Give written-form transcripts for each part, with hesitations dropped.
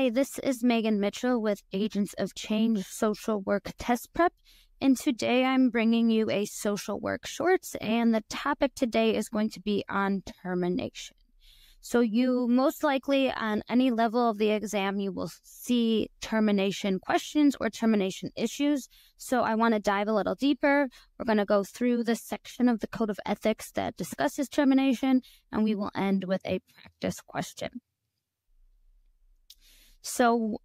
Hi, this is Megan Mitchell with Agents of Change Social Work Test Prep, and today I'm bringing you a social work shorts, and the topic today is going to be on termination. So you most likely on any level of the exam, you will see termination questions or termination issues. So I want to dive a little deeper. We're going to go through the section of the Code of Ethics that discusses termination, and we will end with a practice question. So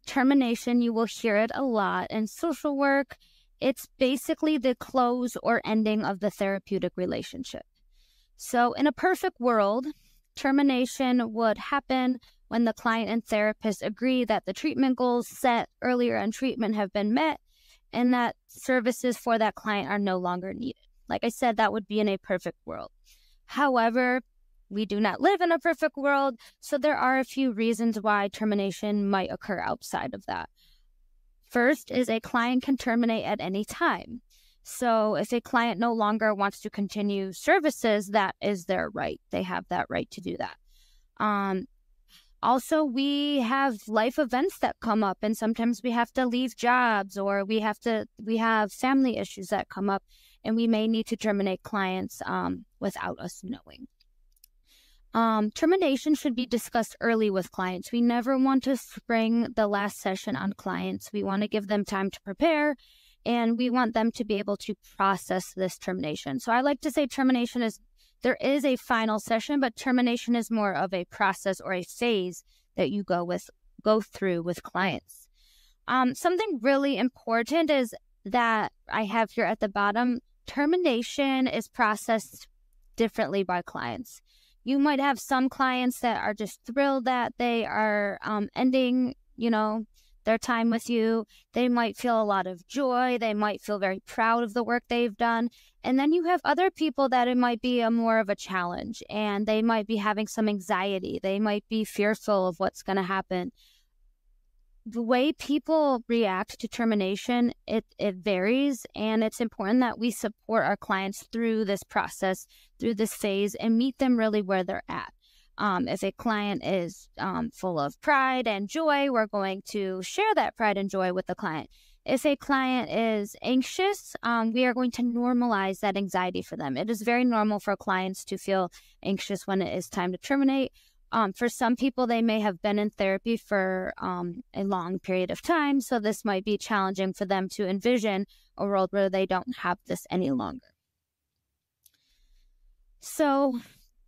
termination, you will hear it a lot in social work. It's basically the close or ending of the therapeutic relationship. So in a perfect world, termination would happen when the client and therapist agree that the treatment goals set earlier in treatment have been met and that services for that client are no longer needed. Like I said, that would be in a perfect world. However, we do not live in a perfect world, so there are a few reasons why termination might occur outside of that. First is a client can terminate at any time. So if a client no longer wants to continue services, that is their right. They have that right to do that. Also, we have life events that come up, and sometimes we have to leave jobs, or we have family issues that come up, and we may need to terminate clients without us knowing. Termination should be discussed early with clients. We never want to spring the last session on clients. We want to give them time to prepare, and we want them to be able to process this termination. So I like to say there is a final session, but termination is more of a process or a phase that you go through with clients. Something really important is that I have here at the bottom. Termination is processed differently by clients. You might have some clients that are just thrilled that they are ending, their time with you. They might feel a lot of joy. They might feel very proud of the work they've done. And then you have other people that it might be more of a challenge, and they might be having some anxiety. They might be fearful of what's going to happen. The way people react to termination, it varies, and it's important that we support our clients through this process, through this phase, and meet them really where they're at. If a client is full of pride and joy, we're going to share that pride and joy with the client. If a client is anxious, we are going to normalize that anxiety for them. It is very normal for clients to feel anxious when it is time to terminate. For some people, they may have been in therapy for a long period of time, so this might be challenging for them to envision a world where they don't have this any longer. So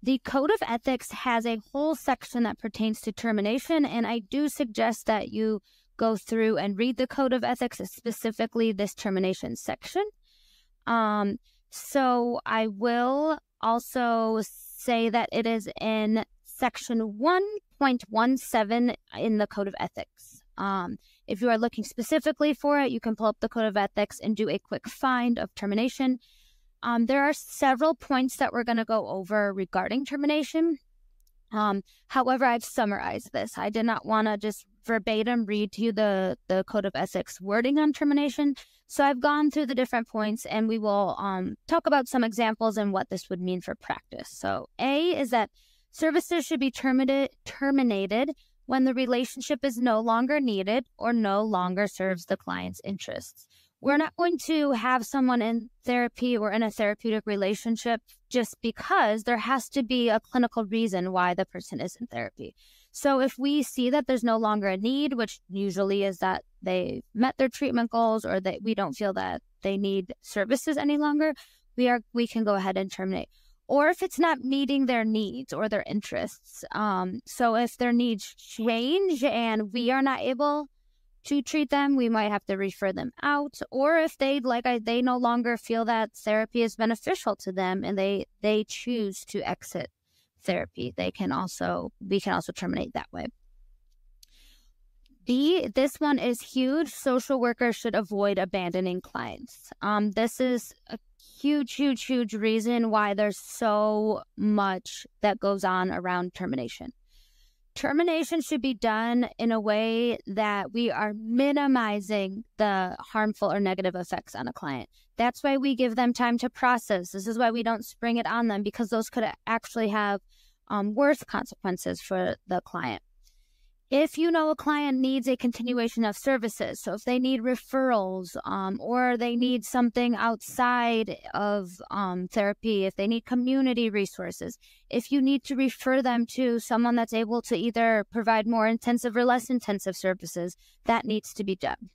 the Code of Ethics has a whole section that pertains to termination, and I do suggest that you go through and read the Code of Ethics, specifically this termination section. So I will also say that it is in Section 1.17 in the Code of Ethics. If you are looking specifically for it, you can pull up the Code of Ethics and do a quick find of termination. There are several points that we're going to go over regarding termination. However, I've summarized this. I did not want to just verbatim read to you the Code of Ethics wording on termination. So I've gone through the different points, and we will talk about some examples and what this would mean for practice. So A is that services should be terminated when the relationship is no longer needed or no longer serves the client's interests. We're not going to have someone in therapy or in a therapeutic relationship just because. There has to be a clinical reason why the person is in therapy. So if we see that there's no longer a need, which usually is that they met their treatment goals or that we don't feel that they need services any longer, we can go ahead and terminate. Or if it's not meeting their needs or their interests. So if their needs change and we are not able to treat them, we might have to refer them out. Or if they no longer feel that therapy is beneficial to them and they choose to exit therapy, we can also terminate that way. B, this one is huge. Social workers should avoid abandoning clients. This is a huge reason why there's so much that goes on around termination. Termination should be done in a way that we are minimizing the harmful or negative effects on a client. That's why we give them time to process. This is why we don't spring it on them, because those could actually have worse consequences for the client. If you know a client needs a continuation of services, so if they need referrals, or they need something outside of therapy, if they need community resources, if you need to refer them to someone that's able to either provide more intensive or less intensive services, that needs to be done.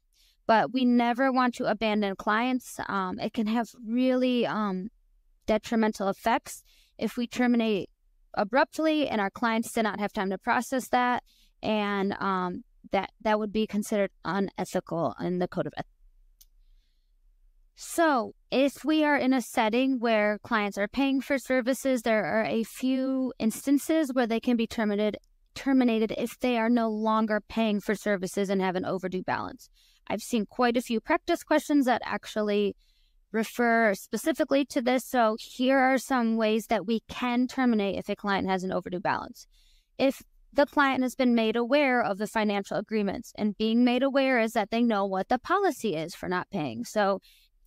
But we never want to abandon clients. It can have really detrimental effects if we terminate abruptly and our clients do not have time to process that. And that would be considered unethical in the Code of Ethics. So if we are in a setting where clients are paying for services, there are a few instances where they can be terminated if they are no longer paying for services and have an overdue balance. I've seen quite a few practice questions that actually refer specifically to this. So here are some ways that we can terminate if a client has an overdue balance. If the client has been made aware of the financial agreements, and being made aware is that they know what the policy is for not paying. So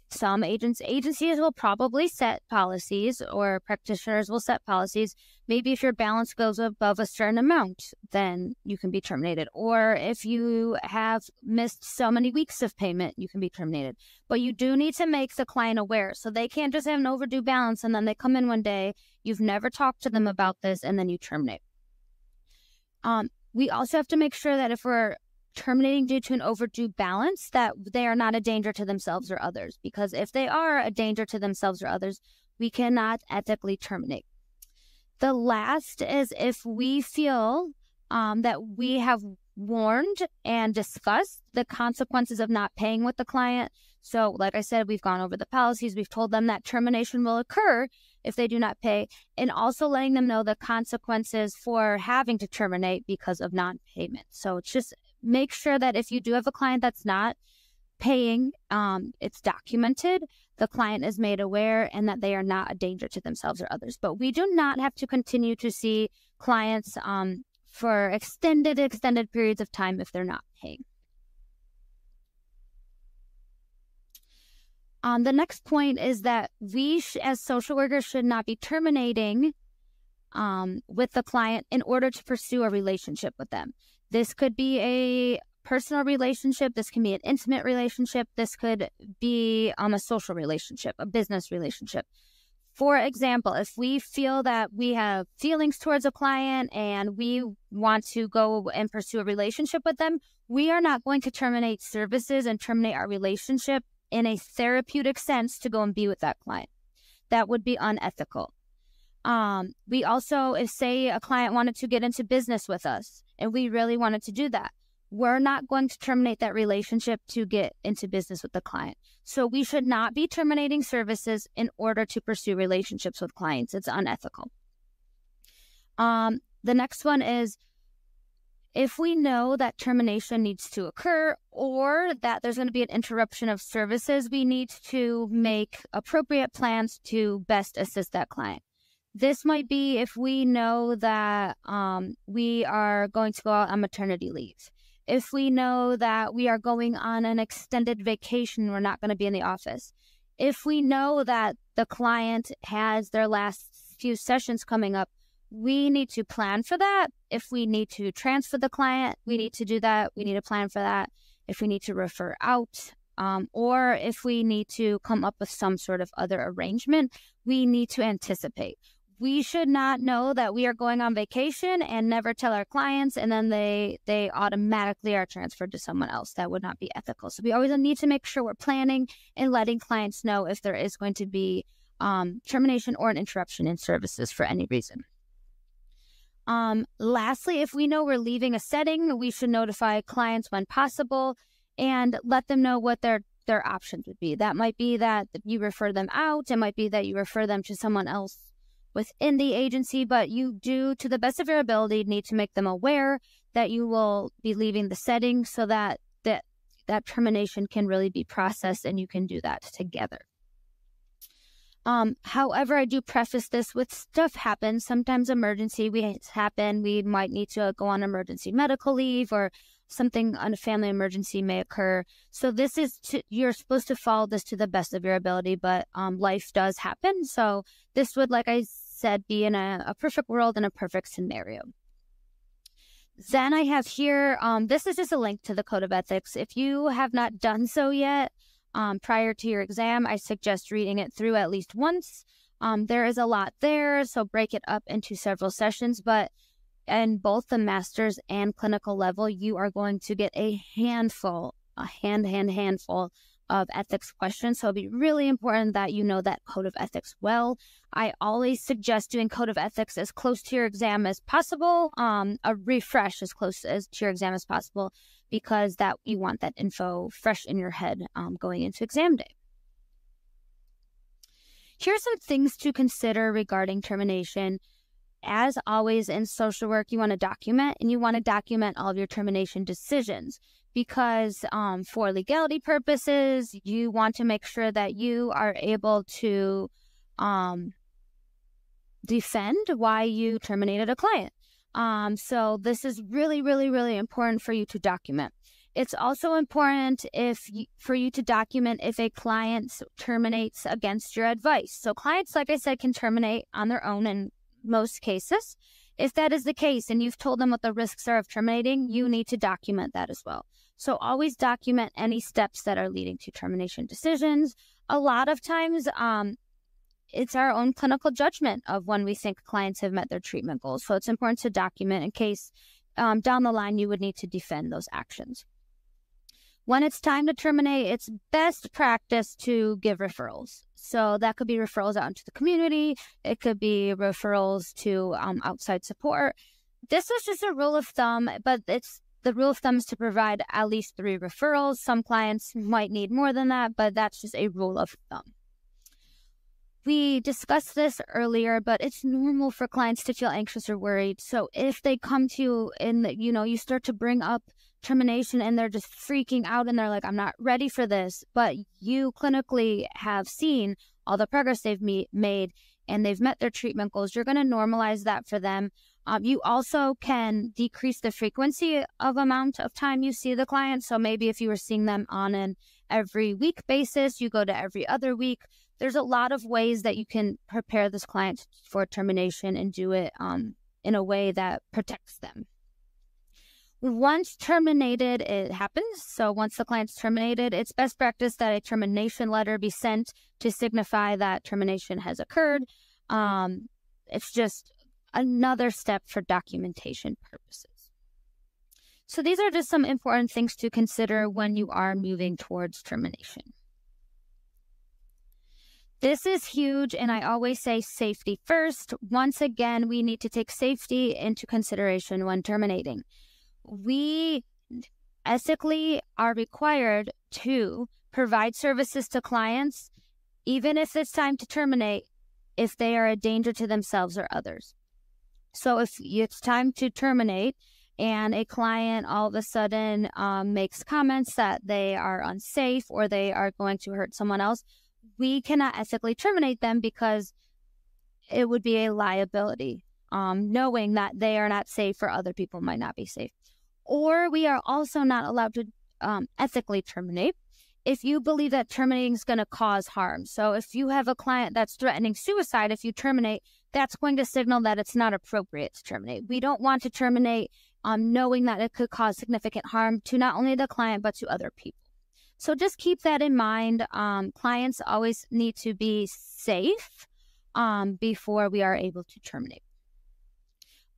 some agencies will probably set policies, or practitioners will set policies. Maybe if your balance goes above a certain amount, then you can be terminated. Or if you have missed so many weeks of payment, you can be terminated. But you do need to make the client aware. So they can't just have an overdue balance and then they come in one day, you've never talked to them about this, and then you terminate. We also have to make sure that if we're terminating due to an overdue balance, that they are not a danger to themselves or others. Because if they are a danger to themselves or others, we cannot ethically terminate. The last is if we feel that we have warned and discussed the consequences of not paying with the client. So like I said, we've gone over the policies. We've told them that termination will occur if they do not pay, and also letting them know the consequences for having to terminate because of non-payment. So it's just make sure that if you do have a client that's not paying, it's documented, the client is made aware, and that they are not a danger to themselves or others. But we do not have to continue to see clients for extended periods of time if they're not paying. The next point is that we, as social workers, should not be terminating with the client in order to pursue a relationship with them. This could be a personal relationship. This can be an intimate relationship. This could be a social relationship, a business relationship. For example, if we feel that we have feelings towards a client and we want to go and pursue a relationship with them, we are not going to terminate services and terminate our relationship in a therapeutic sense to go and be with that client. That would be unethical. We also, if say a client wanted to get into business with us and we really wanted to do that, we're not going to terminate that relationship to get into business with the client. So we should not be terminating services in order to pursue relationships with clients. It's unethical. The next one is, if we know that termination needs to occur or that there's going to be an interruption of services, we need to make appropriate plans to best assist that client. This might be if we know that we are going to go out on maternity leave. If we know that we are going on an extended vacation, we're not going to be in the office. If we know that the client has their last few sessions coming up, we need to plan for that. If we need to transfer the client, we need to do that. We need to plan for that. If we need to refer out, or if we need to come up with some sort of other arrangement, we need to anticipate. We should not know that we are going on vacation and never tell our clients, and then they automatically are transferred to someone else. That would not be ethical. So we always need to make sure we're planning and letting clients know if there is going to be termination or an interruption in services for any reason. Lastly, if we know we're leaving a setting, we should notify clients when possible and let them know what their options would be. That might be that you refer them out. It might be that you refer them to someone else within the agency, but you do, to the best of your ability, need to make them aware that you will be leaving the setting so that termination can really be processed and you can do that together. However, I do preface this with stuff happens. Sometimes emergency happen. We might need to go on emergency medical leave, or something on a family emergency may occur. So this is you're supposed to follow this to the best of your ability, but life does happen. So this would, like I said, be in a perfect world and a perfect scenario. Then I have here, this is just a link to the Code of Ethics. If you have not done so yet prior to your exam, I suggest reading it through at least once. There is a lot there, so break it up into several sessions, but in both the master's and clinical level, you are going to get a handful of ethics questions. So it'll be really important that you know that Code of Ethics well. I always suggest doing Code of Ethics as close to your exam as possible, a refresh as close to your exam as possible, because that you want that info fresh in your head going into exam day. Here are some things to consider regarding termination. As always in social work, you want to document, and you want to document all of your termination decisions, because for legality purposes, you want to make sure that you are able to defend why you terminated a client. So this is really, really, really important for you to document. It's also important for you to document if a client terminates against your advice. So clients, like I said, can terminate on their own in most cases. If that is the case and you've told them what the risks are of terminating, you need to document that as well. So always document any steps that are leading to termination decisions. A lot of times, it's our own clinical judgment of when we think clients have met their treatment goals. So it's important to document in case down the line you would need to defend those actions. When it's time to terminate, it's best practice to give referrals. So that could be referrals out into the community. It could be referrals to outside support. This is just a rule of thumb, but the rule of thumb is to provide at least 3 referrals. Some clients might need more than that, but that's just a rule of thumb. We discussed this earlier, but it's normal for clients to feel anxious or worried. So if they come to you and you start to bring up termination and they're just freaking out and they're like, I'm not ready for this, but you clinically have seen all the progress they've made and they've met their treatment goals, you're going to normalize that for them. You also can decrease the frequency of amount of time you see the client. So maybe if you were seeing them on an every week basis, you go to every other week. There's a lot of ways that you can prepare this client for termination and do it in a way that protects them. Once terminated, it happens. So once the client's terminated, it's best practice that a termination letter be sent to signify that termination has occurred. It's just another step for documentation purposes. So these are just some important things to consider when you are moving towards termination. This is huge, and I always say safety first. Once again, we need to take safety into consideration when terminating. We ethically are required to provide services to clients, even if it's time to terminate, if they are a danger to themselves or others. So if it's time to terminate and a client all of a sudden makes comments that they are unsafe or they are going to hurt someone else, we cannot ethically terminate them because it would be a liability, knowing that they are not safe or other people might not be safe. Or we are also not allowed to ethically terminate if you believe that terminating is going to cause harm. So if you have a client that's threatening suicide, if you terminate, that's going to signal that it's not appropriate to terminate. We don't want to terminate knowing that it could cause significant harm to not only the client, but to other people. So just keep that in mind. Clients always need to be safe before we are able to terminate.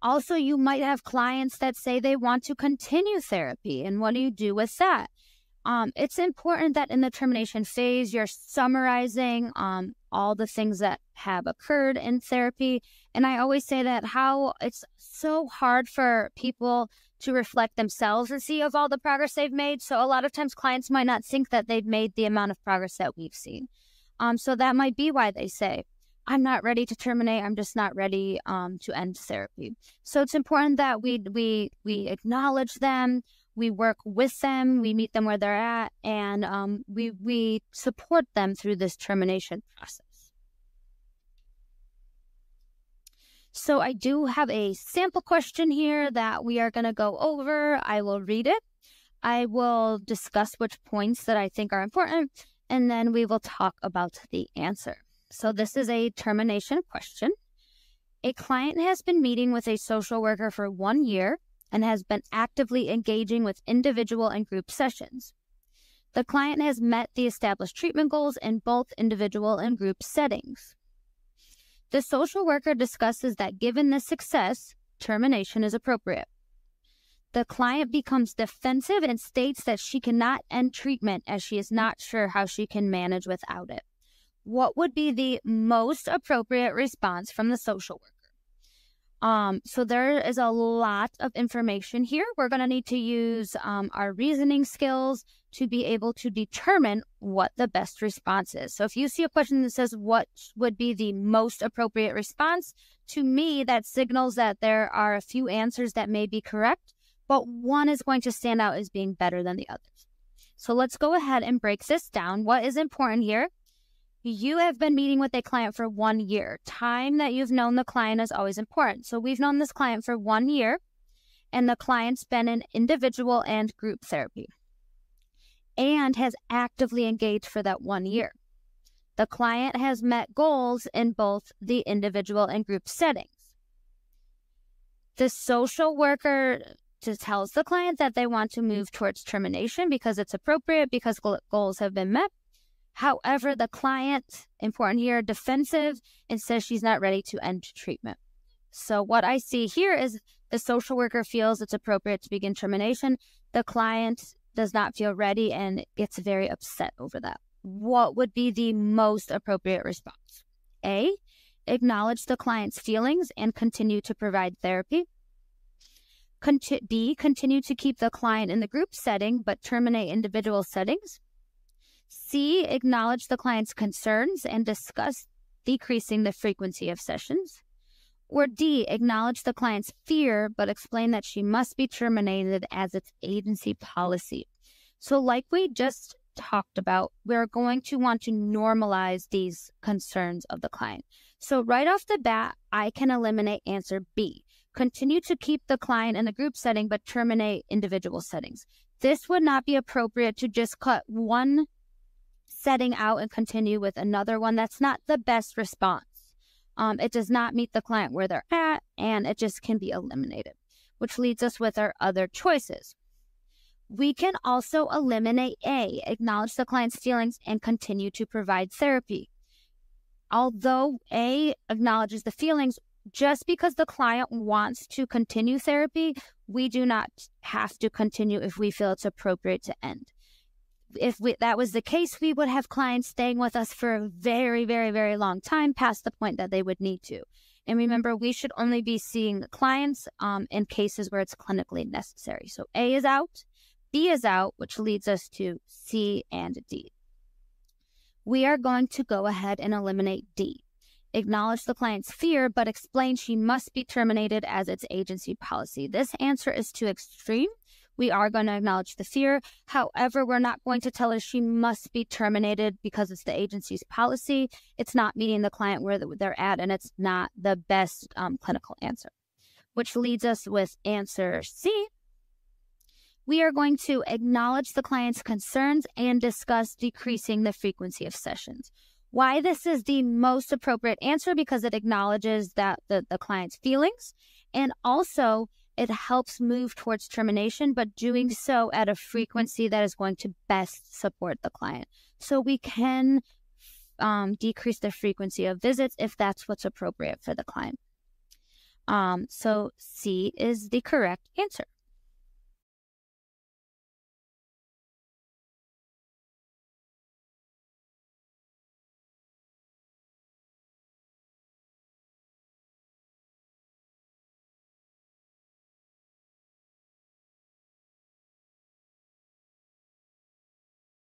Also, you might have clients that say they want to continue therapy. And what do you do with that? It's important that in the termination phase, you're summarizing all the things that have occurred in therapy. And I always say that how it's so hard for people to reflect themselves and see of all the progress they've made. So a lot of times clients might not think that they've made the amount of progress that we've seen. So that might be why they say, I'm not ready to terminate. I'm just not ready to end therapy. So it's important that we acknowledge them, we work with them, we meet them where they're at, and we support them through this termination process. So I do have a sample question here that we are going to go over. I will read it. I will discuss which points that I think are important, and then we will talk about the answer. So this is a termination question. A client has been meeting with a social worker for 1 year and has been actively engaging with individual and group sessions. The client has met the established treatment goals in both individual and group settings. The social worker discusses that given this success, termination is appropriate. The client becomes defensive and states that she cannot end treatment as she is not sure how she can manage without it. What would be the most appropriate response from the social worker? So there is a lot of information here. We're going to need to use our reasoning skills to be able to determine what the best response is. So if you see a question that says, what would be the most appropriate response? To me, that signals that there are a few answers that may be correct, but one is going to stand out as being better than the others. So let's go ahead and break this down. What is important here? You have been meeting with a client for 1 year. Time that you've known the client is always important. So we've known this client for 1 year, and the client's been in individual and group therapy and has actively engaged for that 1 year. The client has met goals in both the individual and group settings. The social worker just tells the client that they want to move towards termination because it's appropriate, because goals have been met. However, the client, important here, defensive and says she's not ready to end treatment. So what I see here is the social worker feels it's appropriate to begin termination. The client does not feel ready and gets very upset over that. What would be the most appropriate response? A, acknowledge the client's feelings and continue to provide therapy. B, continue to keep the client in the group setting but terminate individual settings. C, acknowledge the client's concerns and discuss decreasing the frequency of sessions. Or D, acknowledge the client's fear, but explain that she must be terminated as its agency policy. So like we just talked about, we're going to want to normalize these concerns of the client. So right off the bat, I can eliminate answer B. Continue to keep the client in the group setting, but terminate individual settings. This would not be appropriate to just cut one setting out and continue with another one. That's not the best response. It does not meet the client where they're at, and it just can be eliminated, which leads us with our other choices. We can also eliminate A, acknowledge the client's feelings and continue to provide therapy. Although A acknowledges the feelings, just because the client wants to continue therapy, we do not have to continue if we feel it's appropriate to end. If that was the case, we would have clients staying with us for a very, very, very long time past the point that they would need to. And remember, we should only be seeing clients in cases where it's clinically necessary. So A is out, B is out, which leads us to C and D. We are going to go ahead and eliminate D. Acknowledge the client's fear, but explain she must be terminated as its agency policy. This answer is too extreme. We are going to acknowledge the fear. However, we're not going to tell her she must be terminated because it's the agency's policy. It's not meeting the client where they're at, and it's not the best clinical answer, which leads us with answer C. We are going to acknowledge the client's concerns and discuss decreasing the frequency of sessions. Why this is the most appropriate answer? Because it acknowledges that the client's feelings, and also it helps move towards termination, but doing so at a frequency that is going to best support the client. So we can decrease the frequency of visits if that's what's appropriate for the client. So C is the correct answer.